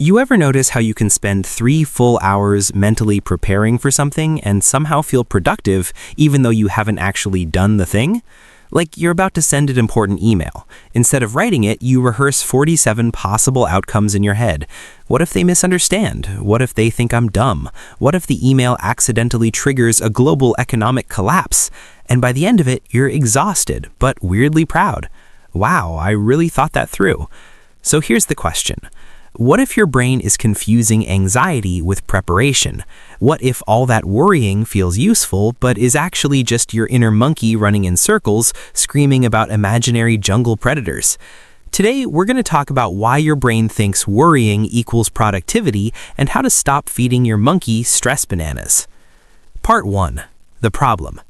You ever notice how you can spend 3 full hours mentally preparing for something and somehow feel productive even though you haven't actually done the thing? Like you're about to send an important email. Instead of writing it, you rehearse 47 possible outcomes in your head. What if they misunderstand? What if they think I'm dumb? What if the email accidentally triggers a global economic collapse? And by the end of it, you're exhausted, but weirdly proud. Wow, I really thought that through. So here's the question. What if your brain is confusing anxiety with preparation? What if all that worrying feels useful, but is actually just your inner monkey running in circles, screaming about imaginary jungle predators? Today, we're going to talk about why your brain thinks worrying equals productivity and how to stop feeding your monkey stress bananas. Part 1. The problem.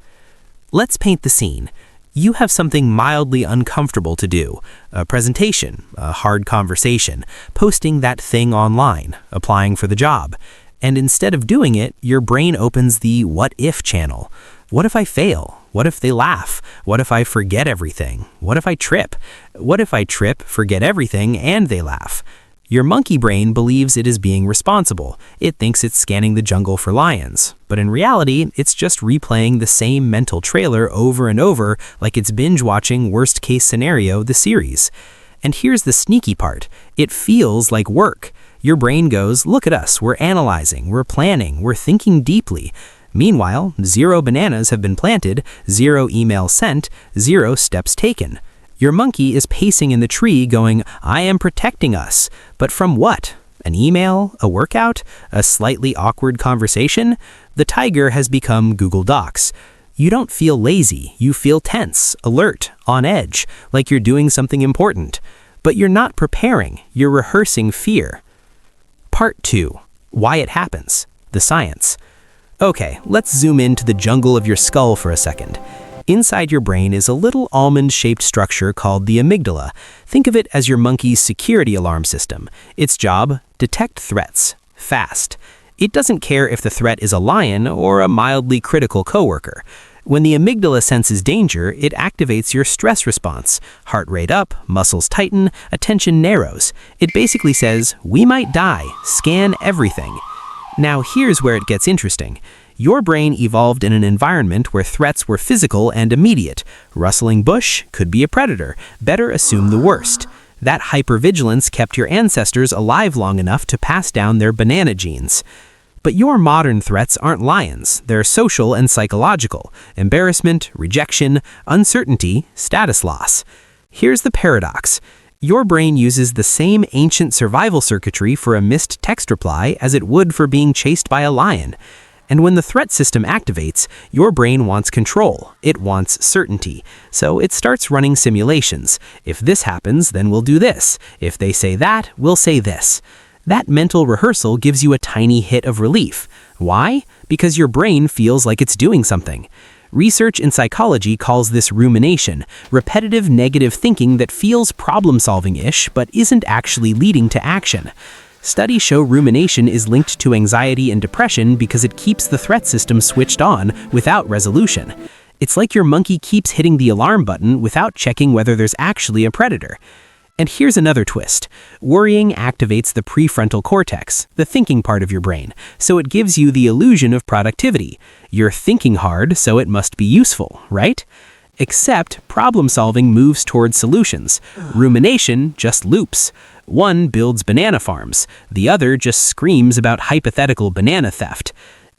Let's paint the scene. You have something mildly uncomfortable to do, a presentation, a hard conversation, posting that thing online, applying for the job. And instead of doing it, your brain opens the what if channel. What if I fail? What if they laugh? What if I forget everything? What if I trip? What if I trip, forget everything, and they laugh? Your monkey brain believes it is being responsible. It thinks it's scanning the jungle for lions. But in reality, it's just replaying the same mental trailer over and over like it's binge-watching Worst Case Scenario, the series. And here's the sneaky part. It feels like work. Your brain goes, look at us, we're analyzing, we're planning, we're thinking deeply. Meanwhile, 0 bananas have been planted, 0 emails sent, 0 steps taken. Your monkey is pacing in the tree going, I am protecting us. But from what? An email? A workout? A slightly awkward conversation? The tiger has become Google Docs. You don't feel lazy. You feel tense, alert, on edge, like you're doing something important. But you're not preparing. You're rehearsing fear. Part 2. Why it happens. The science. Okay, let's zoom into the jungle of your skull for a second. Inside your brain is a little almond-shaped structure called the amygdala. Think of it as your monkey's security alarm system. Its job? Detect threats. Fast. It doesn't care if the threat is a lion or a mildly critical coworker. When the amygdala senses danger, it activates your stress response. Heart rate up, muscles tighten, attention narrows. It basically says, we might die, scan everything. Now here's where it gets interesting. Your brain evolved in an environment where threats were physical and immediate. Rustling bush could be a predator. Better assume the worst. That hypervigilance kept your ancestors alive long enough to pass down their banana genes. But your modern threats aren't lions. They're social and psychological. Embarrassment, rejection, uncertainty, status loss. Here's the paradox. Your brain uses the same ancient survival circuitry for a missed text reply as it would for being chased by a lion. And when the threat system activates, your brain wants control. It wants certainty. So it starts running simulations. If this happens, then we'll do this. If they say that, we'll say this. That mental rehearsal gives you a tiny hit of relief. Why? Because your brain feels like it's doing something. Research in psychology calls this rumination, repetitive negative thinking that feels problem-solving-ish but isn't actually leading to action. Studies show rumination is linked to anxiety and depression because it keeps the threat system switched on without resolution. It's like your monkey keeps hitting the alarm button without checking whether there's actually a predator. And here's another twist. Worrying activates the prefrontal cortex, the thinking part of your brain, so it gives you the illusion of productivity. You're thinking hard, so it must be useful, right? Except problem-solving moves towards solutions. Rumination just loops. One builds banana farms. The other just screams about hypothetical banana theft.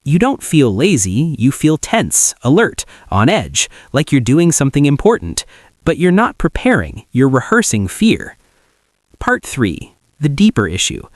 You don't feel lazy. You feel tense, alert, on edge, like you're doing something important. But you're not preparing. You're rehearsing fear. Part 3. The deeper issue.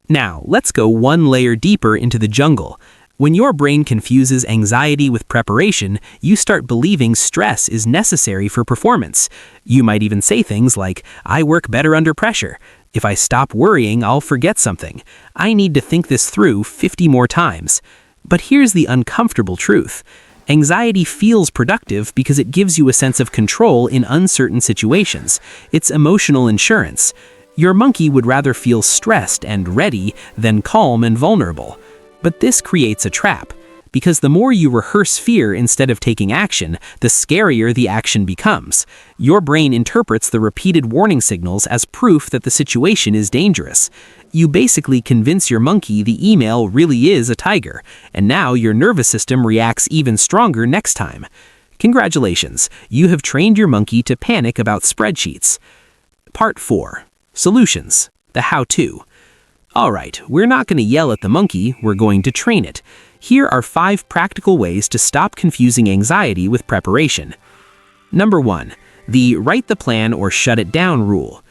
Now, let's go one layer deeper into the jungle. When your brain confuses anxiety with preparation, you start believing stress is necessary for performance. You might even say things like, I work better under pressure. If I stop worrying, I'll forget something. I need to think this through 50 more times. But here's the uncomfortable truth. Anxiety feels productive because it gives you a sense of control in uncertain situations. It's emotional insurance. Your monkey would rather feel stressed and ready than calm and vulnerable. But this creates a trap. because the more you rehearse fear instead of taking action, the scarier the action becomes. Your brain interprets the repeated warning signals as proof that the situation is dangerous. You basically convince your monkey the email really is a tiger, and now your nervous system reacts even stronger next time. Congratulations, you have trained your monkey to panic about spreadsheets. Part 4. Solutions. The how-to. Alright, we're not going to yell at the monkey, we're going to train it. Here are 5 practical ways to stop confusing anxiety with preparation. Number 1. The write the plan or shut it down rule.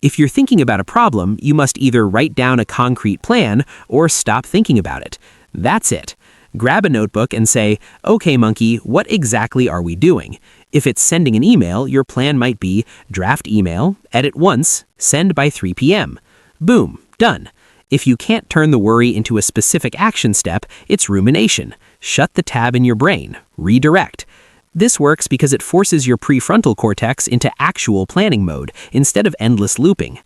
If you're thinking about a problem, you must either write down a concrete plan or stop thinking about it. That's it. Grab a notebook and say, okay monkey, what exactly are we doing? If it's sending an email, your plan might be draft email, edit once, send by 3 p.m. Boom, done. If you can't turn the worry into a specific action step, it's rumination. Shut the tab in your brain. Redirect. This works because it forces your prefrontal cortex into actual planning mode instead of endless looping.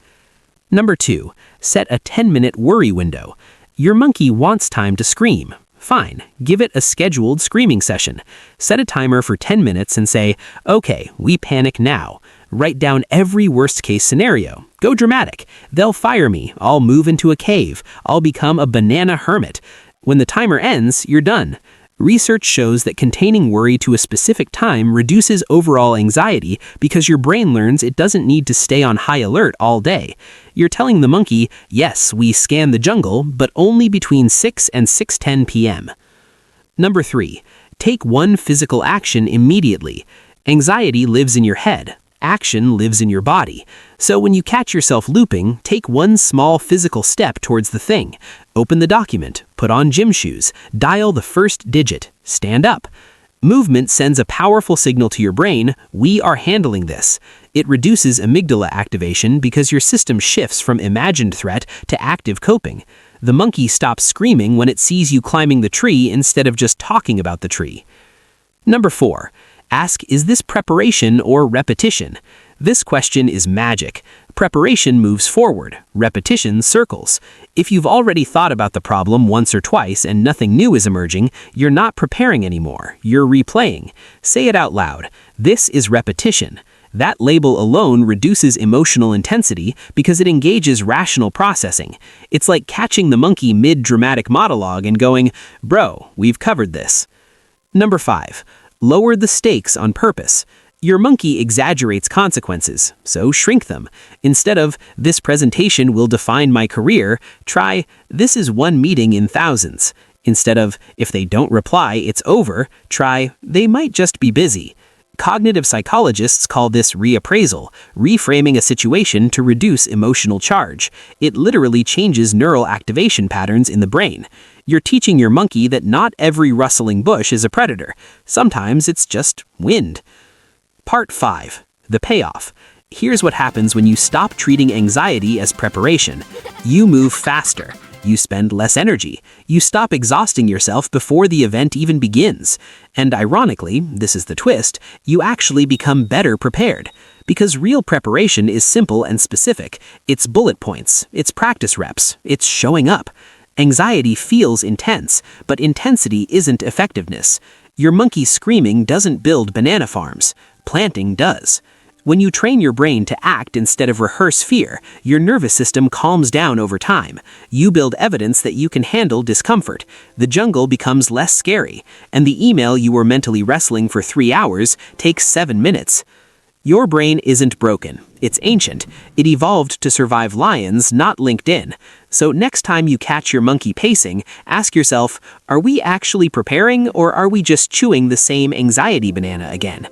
Number 2. Set a 10-minute worry window. Your monkey wants time to scream. Fine, give it a scheduled screaming session. Set a timer for 10 minutes and say, okay, we panic now. Write down every worst-case scenario. Go dramatic. They'll fire me. I'll move into a cave. I'll become a banana hermit. When the timer ends, you're done. Research shows that containing worry to a specific time reduces overall anxiety because your brain learns it doesn't need to stay on high alert all day. You're telling the monkey, yes, we scan the jungle, but only between 6 and 6:10 p.m. Number 3. Take one physical action immediately. Anxiety lives in your head. Action lives in your body. So when you catch yourself looping, take one small physical step towards the thing. Open the document, put on gym shoes, dial the first digit, stand up. Movement sends a powerful signal to your brain, we are handling this. It reduces amygdala activation because your system shifts from imagined threat to active coping. The monkey stops screaming when it sees you climbing the tree instead of just talking about the tree. Number 4. Ask, is this preparation or repetition? This question is magic. Preparation moves forward. Repetition circles. If you've already thought about the problem once or twice and nothing new is emerging, you're not preparing anymore. You're replaying. Say it out loud. This is repetition. That label alone reduces emotional intensity because it engages rational processing. It's like catching the monkey mid-dramatic monologue and going, bro, we've covered this. Number 5. Lower the stakes on purpose. Your monkey exaggerates consequences, so shrink them. Instead of, this presentation will define my career, try, this is one meeting in thousands. Instead of, if they don't reply, it's over, try, they might just be busy. Cognitive psychologists call this reappraisal, reframing a situation to reduce emotional charge. It literally changes neural activation patterns in the brain. You're teaching your monkey that not every rustling bush is a predator. Sometimes it's just wind. Part 5. The payoff. Here's what happens when you stop treating anxiety as preparation. You move faster. You spend less energy. You stop exhausting yourself before the event even begins. And ironically, this is the twist, you actually become better prepared. Because real preparation is simple and specific. It's bullet points. It's practice reps. It's showing up. Anxiety feels intense, but intensity isn't effectiveness. Your monkey screaming doesn't build banana farms. Planting does. When you train your brain to act instead of rehearse fear, your nervous system calms down over time. You build evidence that you can handle discomfort. The jungle becomes less scary, and the email you were mentally wrestling for 3 hours takes 7 minutes. Your brain isn't broken. It's ancient. It evolved to survive lions, not LinkedIn. So next time you catch your monkey pacing, ask yourself, are we actually preparing or are we just chewing the same anxiety banana again?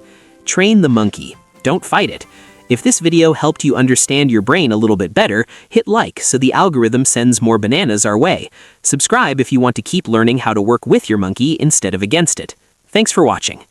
Train the monkey. Don't fight it. If this video helped you understand your brain a little bit better, hit like so the algorithm sends more bananas our way. Subscribe if you want to keep learning how to work with your monkey instead of against it. Thanks for watching.